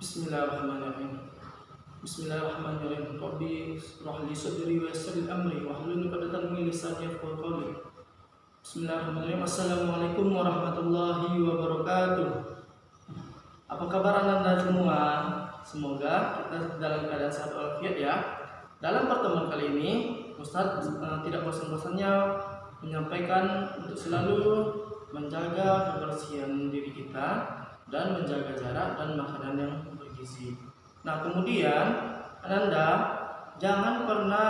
Bismillahirrahmanirrahim. Bismillahirrahmanirrahim. Rabbi shrah li sadri wa yassir li amri wahlul 'uqdatam min lisani yafqahu qawli. Bismillahirrahmanirrahim. Assalamualaikum warahmatullahi wabarakatuh. Apa kabar Anda semua? Semoga kita dalam keadaan sehat walafiat ya. Dalam pertemuan kali ini, Ustadz tidak bosan-bosannya menyampaikan untuk selalu menjaga kebersihan diri kita dan menjaga jarak dan makanan yang bergizi. Nah, kemudian Anda jangan pernah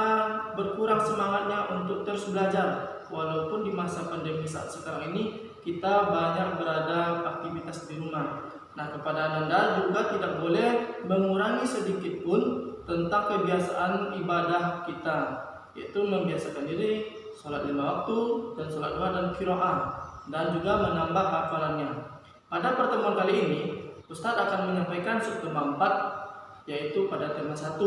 berkurang semangatnya untuk terus belajar. Walaupun di masa pandemi saat sekarang ini kita banyak berada aktivitas di rumah. Nah, kepada Anda juga tidak boleh mengurangi sedikit pun tentang kebiasaan ibadah kita, yaitu membiasakan diri sholat 5 waktu dan sholat duha dan qiraah, dan juga menambah hafalannya. Pada pertemuan kali ini, Ustadz akan menyampaikan subtema 4, yaitu pada tema 1,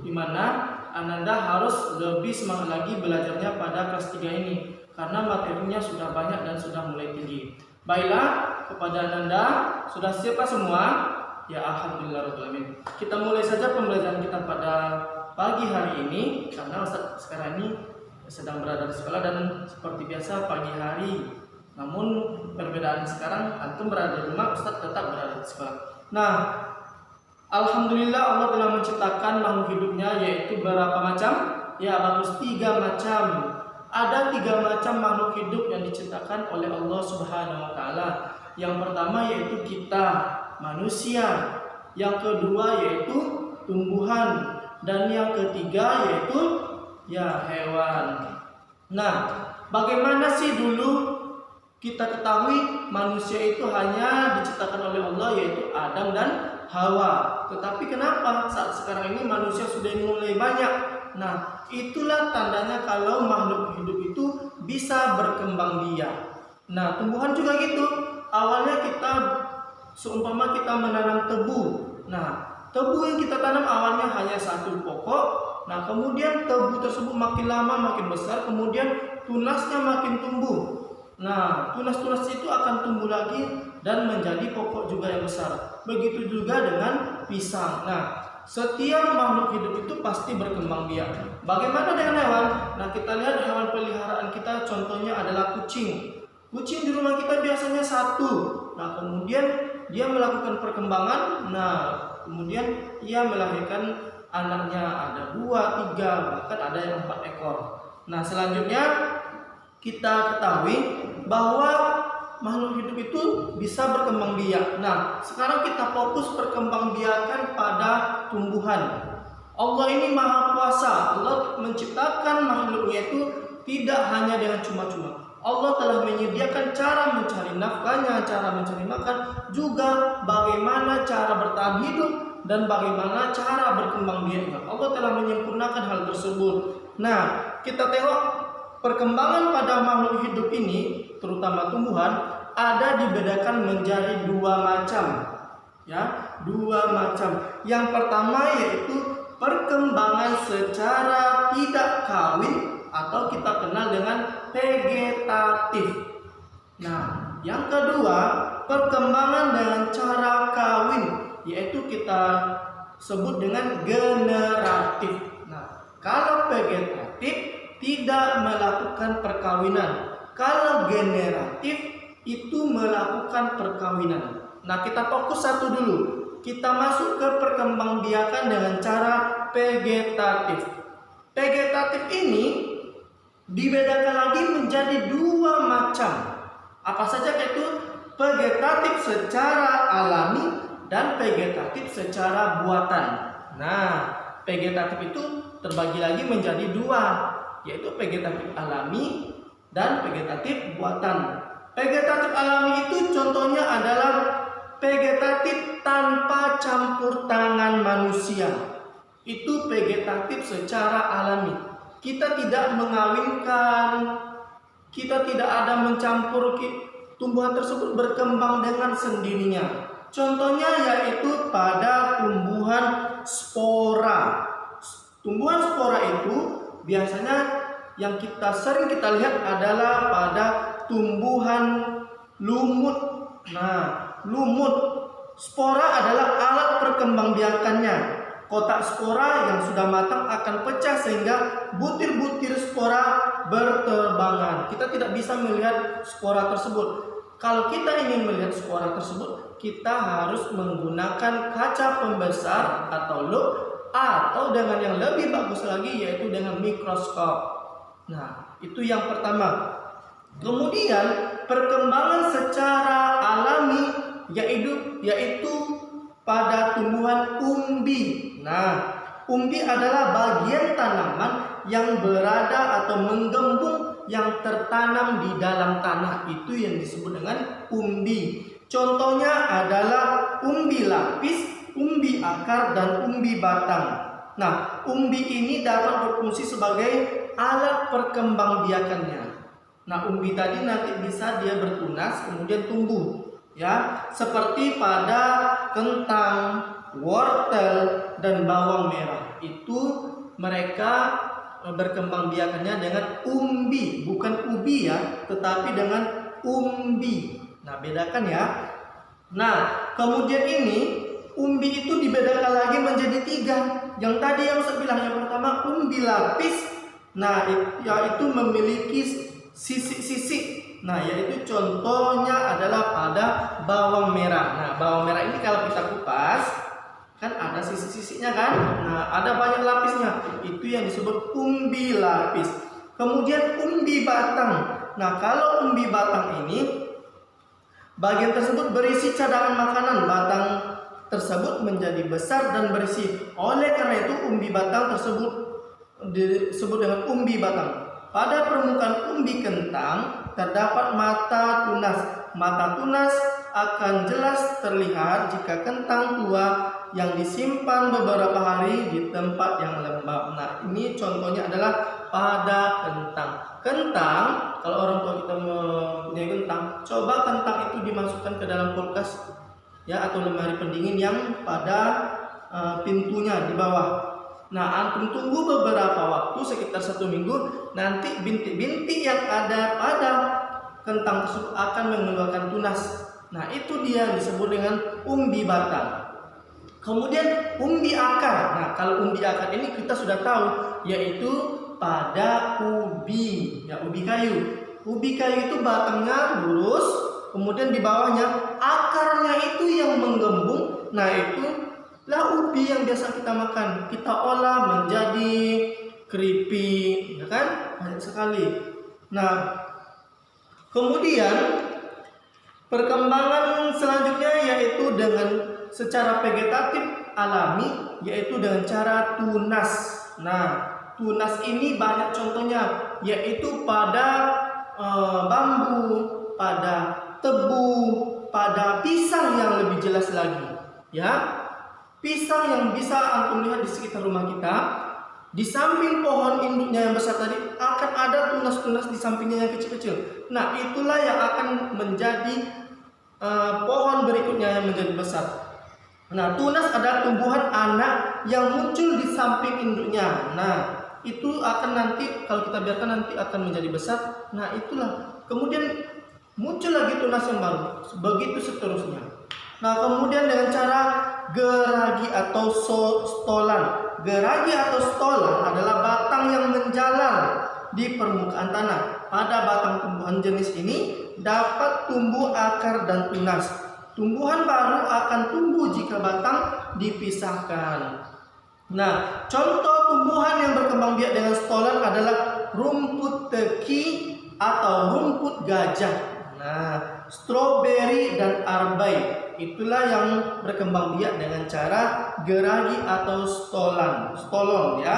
di mana Anda harus lebih semangat lagi belajarnya pada kelas 3 ini, karena materinya sudah banyak dan sudah mulai tinggi. Baiklah, kepada Anda, sudah siap semua? Ya, alhamdulillah rabbil alamin. Kita mulai saja pembelajaran kita pada pagi hari ini, karena Ustadz sekarang ini sedang berada di sekolah dan seperti biasa pagi hari. Namun perbedaan sekarang antum berada di rumah, Ustadz tetap berada di sekolah. Nah, alhamdulillah Allah telah menciptakan makhluk hidupnya, yaitu berapa macam? Ya, bagus, 3 macam. Ada 3 macam makhluk hidup yang diciptakan oleh Allah Subhanahu wa taala. Yang pertama yaitu kita, manusia. Yang kedua yaitu tumbuhan, dan yang ketiga yaitu ya hewan. Nah, bagaimana sih dulu kita ketahui manusia itu hanya diciptakan oleh Allah, yaitu Adam dan Hawa. Tetapi kenapa saat sekarang ini manusia sudah mulai banyak? Nah, itulah tandanya kalau makhluk hidup itu bisa berkembang biak. Nah, tumbuhan juga gitu. Awalnya kita seumpama kita menanam tebu. Nah, tebu yang kita tanam awalnya hanya 1 pokok. Nah, kemudian tebu tersebut makin lama makin besar, kemudian tunasnya makin tumbuh. Nah, tunas-tunas itu akan tumbuh lagi dan menjadi pokok juga yang besar. Begitu juga dengan pisang. Nah, setiap makhluk hidup itu pasti berkembang biak. Bagaimana dengan hewan? Nah, kita lihat hewan peliharaan kita, contohnya adalah kucing. Kucing di rumah kita biasanya 1. Nah, kemudian dia melakukan perkembangan. Nah, kemudian ia melahirkan anaknya, ada 2, 3, bahkan ada yang 4 ekor. Nah, selanjutnya kita ketahui bahwa makhluk hidup itu bisa berkembang biak. Nah, sekarang kita fokus perkembangbiakan pada tumbuhan. Allah ini maha kuasa. Allah menciptakan makhluknya itu tidak hanya dengan cuma-cuma. Allah telah menyediakan cara mencari nafkahnya, cara mencari makan, juga bagaimana cara bertahan hidup dan bagaimana cara berkembang biaknya. Allah telah menyempurnakan hal tersebut. Nah, kita tengok perkembangan pada makhluk hidup ini, terutama tumbuhan, ada dibedakan menjadi 2 macam. Ya, 2 macam. Yang pertama yaitu perkembangan secara tidak kawin atau kita kenal dengan vegetatif. Nah, yang kedua, perkembangan dengan cara kawin, yaitu kita sebut dengan generatif. Nah, kalau vegetatif tidak melakukan perkawinan. Kalau generatif itu melakukan perkawinan. Nah, kita fokus satu dulu. Kita masuk ke perkembangbiakan dengan cara vegetatif. Vegetatif ini dibedakan lagi menjadi 2 macam. Apa saja, yaitu vegetatif secara alami dan vegetatif secara buatan. Nah, vegetatif itu terbagi lagi menjadi 2, yaitu vegetatif alami dan vegetatif buatan. Vegetatif alami itu contohnya adalah vegetatif tanpa campur tangan manusia. Itu vegetatif secara alami. Kita tidak mengawinkan, kita tidak ada mencampur, tumbuhan tersebut berkembang dengan sendirinya. Contohnya yaitu pada tumbuhan spora. Tumbuhan spora itu biasanya yang sering kita lihat adalah pada tumbuhan lumut. Nah, lumut Spora adalah alat perkembangbiakannya. Kotak spora yang sudah matang akan pecah sehingga butir-butir spora berterbangan. Kita tidak bisa melihat spora tersebut. Kalau kita ingin melihat spora tersebut, kita harus menggunakan kaca pembesar atau lup, atau dengan yang lebih bagus lagi yaitu dengan mikroskop. Nah, itu yang pertama. Kemudian perkembangan secara alami yaitu pada tumbuhan umbi. Nah, umbi adalah bagian tanaman yang berada atau menggembung yang tertanam di dalam tanah. Itu yang disebut dengan umbi. Contohnya adalah umbi lapis, umbi akar, dan umbi batang. Nah, umbi ini dapat berfungsi sebagai alat perkembangbiakannya. Nah, umbi tadi nanti bisa dia bertunas kemudian tumbuh. Ya, seperti pada kentang, wortel, dan bawang merah. Itu mereka berkembangbiakannya dengan umbi, bukan ubi ya, tetapi dengan umbi. Nah, bedakan ya. Nah, kemudian ini umbi itu dibedakan lagi menjadi 3. Yang tadi yang saya bilang, yang pertama umbi lapis. Nah, yaitu memiliki sisik-sisik. Nah, yaitu contohnya adalah pada bawang merah. Nah, bawang merah ini kalau kita kupas kan ada sisik-sisiknya kan. Nah, ada banyak lapisnya. Itu yang disebut umbi lapis. Kemudian umbi batang. Nah, kalau umbi batang ini bagian tersebut berisi cadangan makanan. Batang tersebut menjadi besar dan berisi. Oleh karena itu umbi batang tersebut disebut dengan umbi batang. Pada permukaan umbi kentang terdapat mata tunas. Mata tunas akan jelas terlihat jika kentang tua yang disimpan beberapa hari di tempat yang lembab. Nah, ini contohnya adalah pada kentang. Kentang, kalau orang tua kita mempunyai kentang, coba kentang itu dimasukkan ke dalam kulkas ya, atau lemari pendingin yang pada pintunya di bawah. Nah, antum tunggu beberapa waktu sekitar 1 minggu, nanti bintik-bintik yang ada pada kentang tersebut akan mengeluarkan tunas. Nah, itu dia disebut dengan umbi batang. Kemudian umbi akar. Nah, kalau umbi akar ini kita sudah tahu, yaitu pada ubi, ya, ubi kayu. Ubi kayu itu batangnya lurus, kemudian di bawahnya akarnya itu yang menggembung. Nah, itu lah ubi yang biasa kita makan. Kita olah menjadi keripik, ya kan? Banyak sekali. Nah, kemudian perkembangan selanjutnya yaitu dengan secara vegetatif alami, yaitu dengan cara tunas. Nah, tunas ini banyak contohnya, yaitu pada bambu, pada tebu, pada pisang yang lebih jelas lagi. Ya, pisang yang bisa antum lihat di sekitar rumah kita, di samping pohon induknya yang besar tadi akan ada tunas-tunas di sampingnya yang kecil-kecil. Nah, itulah yang akan menjadi pohon berikutnya yang menjadi besar. Nah, tunas adalah tumbuhan anak yang muncul di samping induknya. Nah, itu akan nanti kalau kita biarkan nanti akan menjadi besar. Nah, itulah. Kemudian muncul lagi tunas yang baru. Begitu seterusnya. Nah, kemudian dengan cara geragi atau stolan. Geragi atau stolan adalah batang yang menjalar di permukaan tanah. Pada batang tumbuhan jenis ini dapat tumbuh akar dan tunas. Tumbuhan baru akan tumbuh jika batang dipisahkan. Nah, contoh tumbuhan yang berkembang biak dengan stolan adalah rumput teki atau rumput gajah. Nah, stroberi dan arbai. Itulah yang berkembang biak dengan cara geragi atau stolon ya.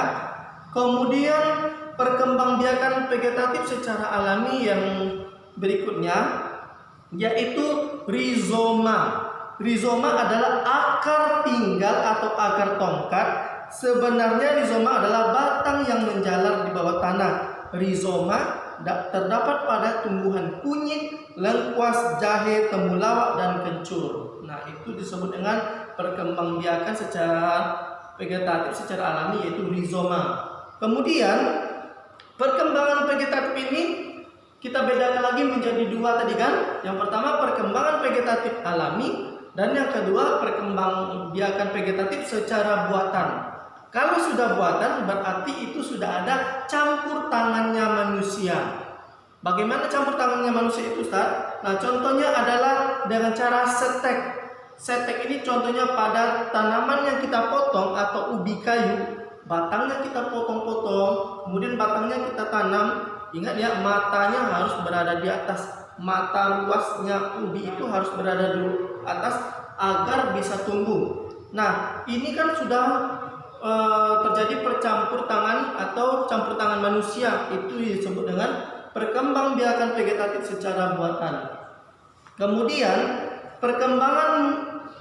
Kemudian perkembangbiakan vegetatif secara alami yang berikutnya yaitu rizoma. Rizoma adalah akar tinggal atau akar tongkat. Sebenarnya rizoma adalah batang yang menjalar di bawah tanah. Rizoma terdapat pada tumbuhan kunyit, lengkuas, jahe, temulawak, dan kencur. Nah, itu disebut dengan perkembangbiakan secara vegetatif secara alami yaitu rizoma. Kemudian perkembangan vegetatif ini kita bedakan lagi menjadi 2 tadi kan. Yang pertama perkembangan vegetatif alami, Dan yang kedua, perkembangbiakan vegetatif secara buatan. Kalau sudah buatan berarti itu sudah ada campur tangannya manusia. Bagaimana campur tangannya manusia itu, Ustaz? Nah, contohnya adalah dengan cara setek. Setek ini contohnya pada tanaman yang kita potong atau ubi kayu, batangnya kita potong-potong, kemudian batangnya kita tanam. Ingat ya, matanya harus berada di atas. Mata luasnya ubi itu harus berada di atas agar bisa tumbuh. Nah, ini kan sudah terjadi percampur tangan atau campur tangan manusia. Itu disebut dengan perkembangbiakan vegetatif secara buatan. Kemudian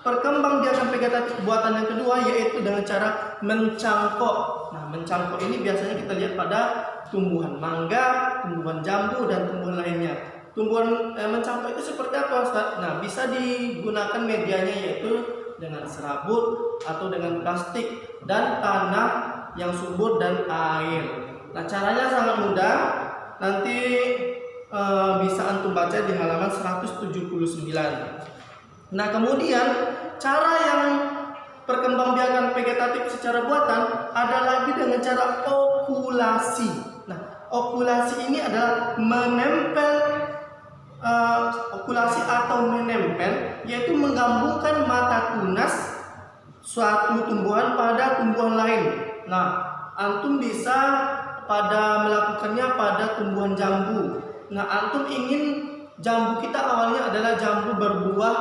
perkembangbiakan vegetatif buatan yang kedua yaitu dengan cara mencangkok. Nah, mencangkok ini biasanya kita lihat pada tumbuhan mangga, tumbuhan jambu, dan tumbuhan lainnya. Tumbuhan mencangkok itu seperti apa, Ustaz? Nah, bisa digunakan medianya yaitu dengan serabut atau dengan plastik dan tanah yang subur dan air. Nah, caranya sangat mudah. Nanti bisa antum baca di halaman 179. Nah, kemudian cara yang perkembangbiakan vegetatif secara buatan ada lagi dengan cara okulasi. Nah, okulasi ini adalah okulasi atau menempel, yaitu menggabungkan mata tunas suatu tumbuhan pada tumbuhan lain. Nah, antum bisa melakukannya pada tumbuhan jambu. Nah, antum ingin jambu kita awalnya adalah jambu berbuah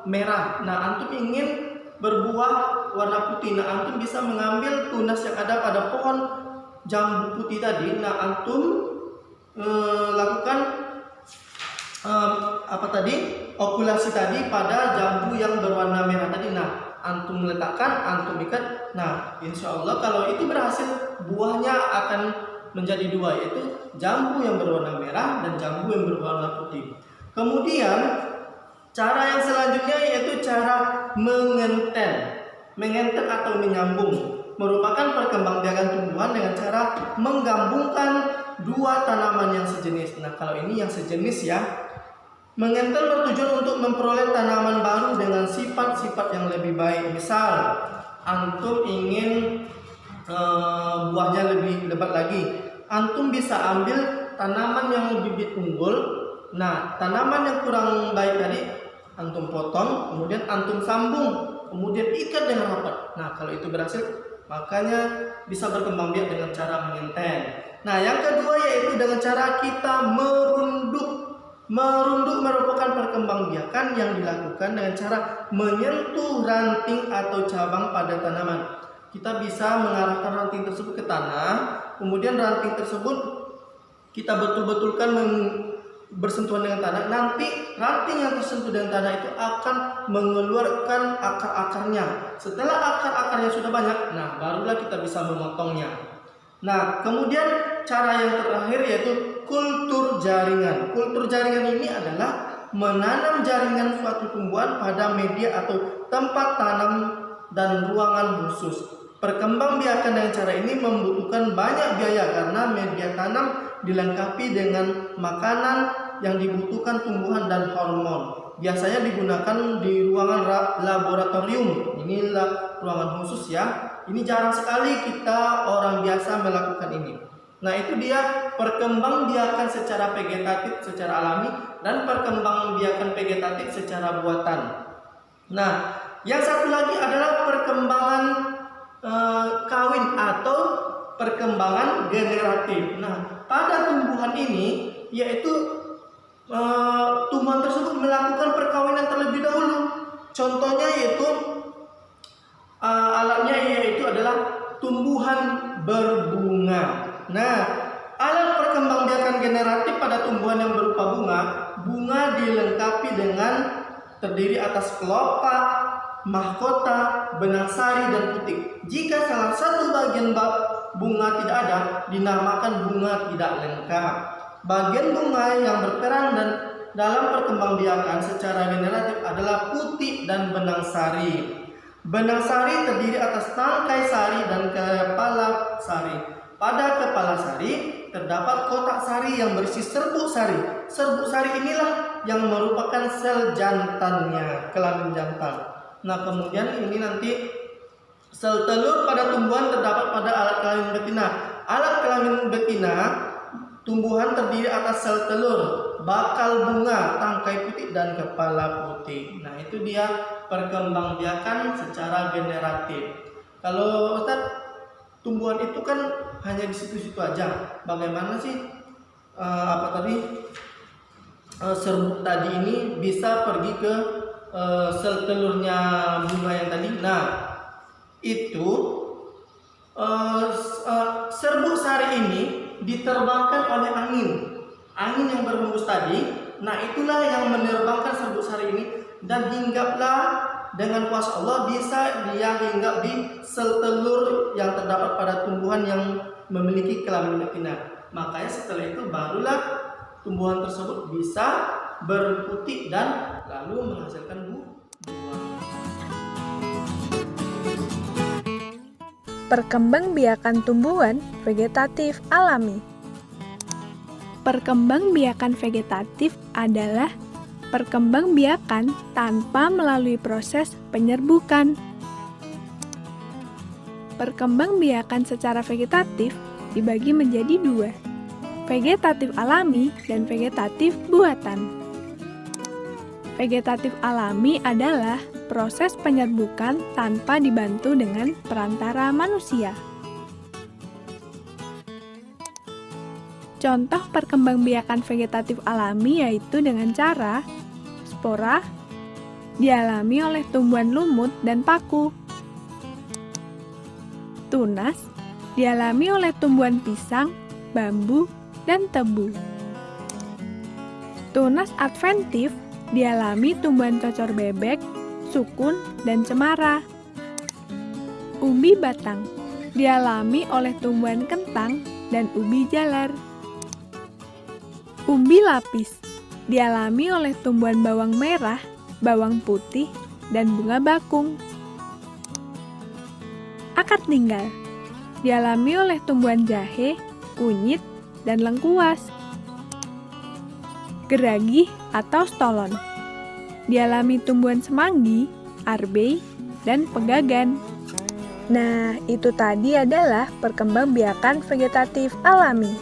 merah. Nah, antum ingin berbuah warna putih. Nah, antum bisa mengambil tunas yang ada pada pohon jambu putih tadi. Nah, antum lakukan okulasi tadi pada jambu yang berwarna merah tadi. Nah, antum letakkan, antum ikat. Nah, insya Allah kalau itu berhasil, buahnya akan menjadi dua, yaitu jambu yang berwarna merah dan jambu yang berwarna putih. Kemudian cara yang selanjutnya yaitu cara mengentel atau menyambung, merupakan perkembangbiakan tumbuhan dengan cara menggabungkan dua tanaman yang sejenis. Nah, kalau ini yang sejenis ya. Mengentel bertujuan untuk memperoleh tanaman baru dengan sifat-sifat yang lebih baik. Misal, antum ingin buahnya lebih lebat lagi, antum bisa ambil tanaman yang bibit unggul. Nah, tanaman yang kurang baik tadi antum potong, kemudian antum sambung, kemudian ikat dengan rapat. Nah, kalau itu berhasil, makanya bisa berkembang biak dengan cara mengentel. Nah, yang kedua yaitu dengan cara kita merunduk. Merunduk merupakan perkembangbiakan yang dilakukan dengan cara menyentuh ranting atau cabang pada tanaman. Kita bisa mengarahkan ranting tersebut ke tanah, kemudian ranting tersebut kita betul-betulkan bersentuhan dengan tanah. Nanti ranting yang tersentuh dengan tanah itu akan mengeluarkan akar-akarnya. Setelah akar-akarnya sudah banyak, nah barulah kita bisa memotongnya. Nah, kemudian cara yang terakhir yaitu kultur jaringan. Kultur jaringan ini adalah menanam jaringan suatu tumbuhan pada media atau tempat tanam dan ruangan khusus. Perkembangbiakan dengan cara ini membutuhkan banyak biaya karena media tanam dilengkapi dengan makanan yang dibutuhkan tumbuhan dan hormon. Biasanya digunakan di ruangan laboratorium. Inilah ruangan khusus ya. Ini jarang sekali kita orang biasa melakukan ini. Nah, itu dia perkembangbiakan secara vegetatif secara alami dan perkembangbiakan vegetatif secara buatan. Nah, yang satu lagi adalah perkembangan kawin atau perkembangan generatif. Nah, pada tumbuhan ini yaitu tumbuhan tersebut melakukan perkawinan terlebih dahulu. Contohnya yaitu alatnya yaitu adalah tumbuhan berbunga. Nah, alat perkembangbiakan generatif pada tumbuhan yang berupa bunga dilengkapi dengan terdiri atas kelopak, mahkota, benang sari, dan putik. Jika salah satu bagian bunga tidak ada, dinamakan bunga tidak lengkap. Bagian bunga yang berperan dalam perkembangbiakan secara generatif adalah putik dan benang sari. Benang sari terdiri atas tangkai sari dan kepala sari. Pada kepala sari terdapat kotak sari yang berisi serbuk sari. Serbuk sari inilah yang merupakan sel jantannya, kelamin jantan. Nah, kemudian ini nanti sel telur pada tumbuhan terdapat pada alat kelamin betina. Alat kelamin betina tumbuhan terdiri atas sel telur, bakal bunga, tangkai putih, dan kepala putih. Nah, itu dia perkembangbiakan secara generatif. Kalau Ustaz, tumbuhan itu kan hanya di situ-situ aja. Bagaimana sih serbuk tadi ini bisa pergi ke sel telurnya bunga yang tadi? Nah, itu serbuk sari ini diterbangkan oleh angin yang berhembus tadi. Nah, itulah yang menerbangkan serbuk sari ini, dan hinggaplah dengan kuasa Allah bisa dia hinggap di sel telur yang terdapat pada tumbuhan yang memiliki kelamin betina. Makanya setelah itu barulah tumbuhan tersebut bisa berputik dan lalu menghasilkan buah. Perkembangbiakan tumbuhan vegetatif alami. Perkembangbiakan vegetatif adalah perkembangbiakan tanpa melalui proses penyerbukan. Perkembangbiakan secara vegetatif dibagi menjadi dua, vegetatif alami dan vegetatif buatan. Vegetatif alami adalah proses penyerbukan tanpa dibantu dengan perantara manusia. Contoh perkembangbiakan vegetatif alami yaitu dengan cara spora dialami oleh tumbuhan lumut dan paku. Tunas dialami oleh tumbuhan pisang, bambu, dan tebu. Tunas adventif dialami tumbuhan cocor bebek, sukun, dan cemara. Umbi batang dialami oleh tumbuhan kentang dan ubi jalar. Umbi lapis dialami oleh tumbuhan bawang merah, bawang putih, dan bunga bakung. Akar tinggal dialami oleh tumbuhan jahe, kunyit, dan lengkuas. Geragi atau stolon dialami tumbuhan semanggi, arbei, dan pegagan. Nah, itu tadi adalah perkembangbiakan vegetatif alami.